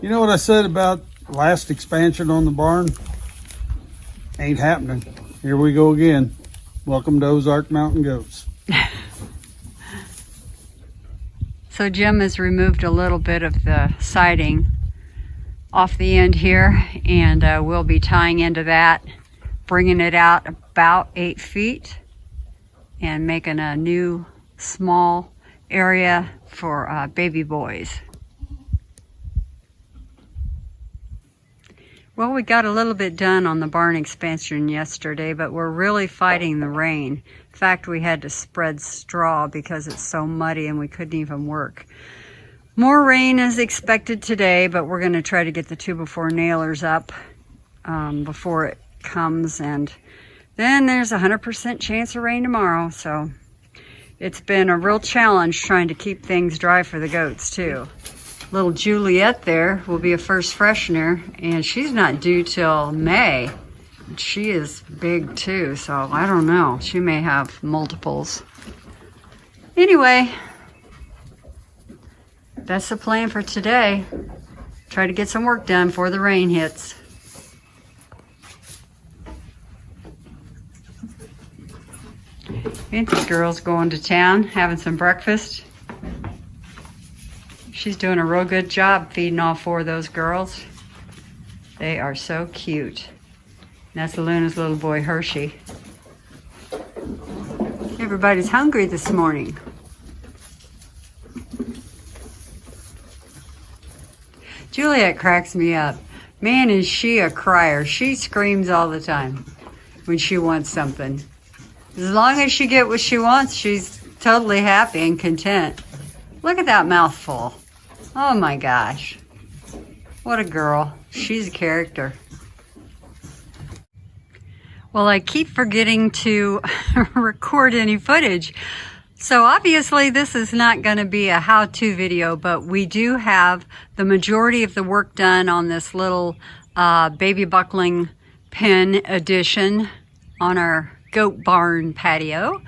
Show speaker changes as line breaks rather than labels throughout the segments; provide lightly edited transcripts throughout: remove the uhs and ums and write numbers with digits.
You know what I said about last expansion on the barn? Ain't happening. Here we go again. Welcome to Ozark Mountain Goats.
So Jim has removed a little bit of the siding off the end here, and we'll be tying into that, bringing it out about 8 feet and making a new small area for baby boys. Well, we got a little bit done on the barn expansion yesterday, but we're really fighting the rain. In fact, we had to spread straw because it's so muddy and we couldn't even work. More rain is expected today, but we're going to try to get the 2x4 nailers up before it comes, and then there's a 100% chance of rain tomorrow. So it's been a real challenge trying to keep things dry for the goats too. Little Juliet there will be a first freshener, and she's not due till May. She is big too, so I don't know. She may have multiples. Anyway, that's the plan for today. Try to get some work done before the rain hits. And the girl's going to town, having some breakfast. She's doing a real good job feeding all 4 of those girls. They are so cute. And that's Luna's little boy, Hershey. Everybody's hungry this morning. Juliet cracks me up. Man, is she a crier. She screams all the time when she wants something. As long as she gets what she wants, she's totally happy and content. Look at that mouthful. Oh my gosh. What a girl. She's a character. Well, I keep forgetting to record any footage. So obviously this is not going to be a how-to video, but we do have the majority of the work done on this little baby buckling pen addition on our goat barn patio.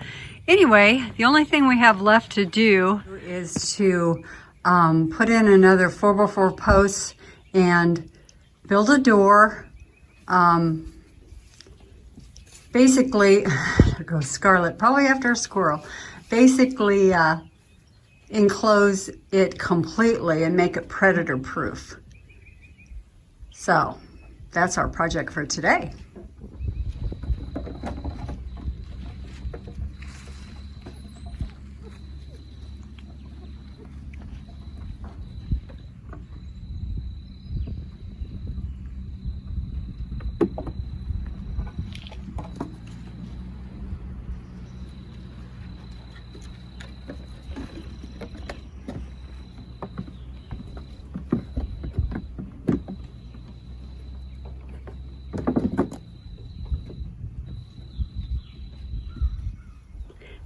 Anyway, the only thing we have left to do is to put in another 4x4 posts and build a door. Basically, there goes Scarlet, probably after a squirrel. Basically, enclose it completely and make it predator proof. So that's our project for today.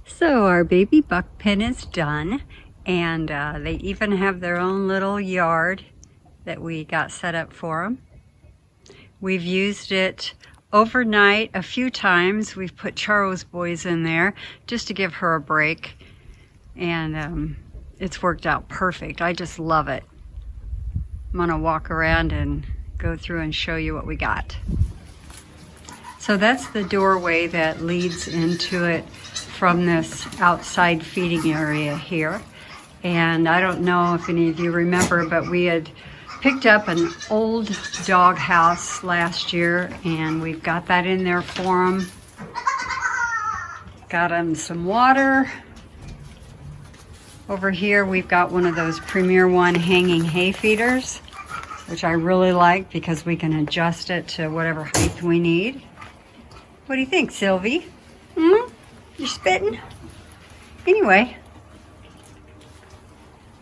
So our baby buck pen is done, and they even have their own little yard that we got set up for them. We've used it overnight a few times. We've put Charo's boys in there just to give her a break, and it's worked out perfect. I just love it. I'm gonna walk around and go through and show you what we got. So that's the doorway that leads into it from this outside feeding area here. And I don't know if any of you remember, but we had picked up an old dog house last year, and we've got that in there for them. Got them some water. Over here we've got one of those Premier One hanging hay feeders, which I really like because we can adjust it to whatever height we need. What do you think, Sylvie? You're spitting? Anyway,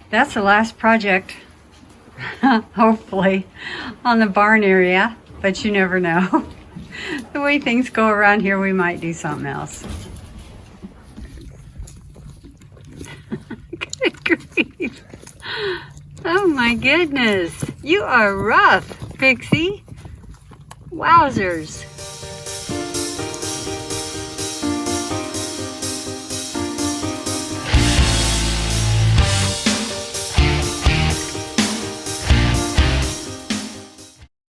that's the last project, hopefully, on the barn area, but you never know. The way things go around here, we might do something else. Good grief. Oh my goodness. You are rough, Pixie. Wowzers.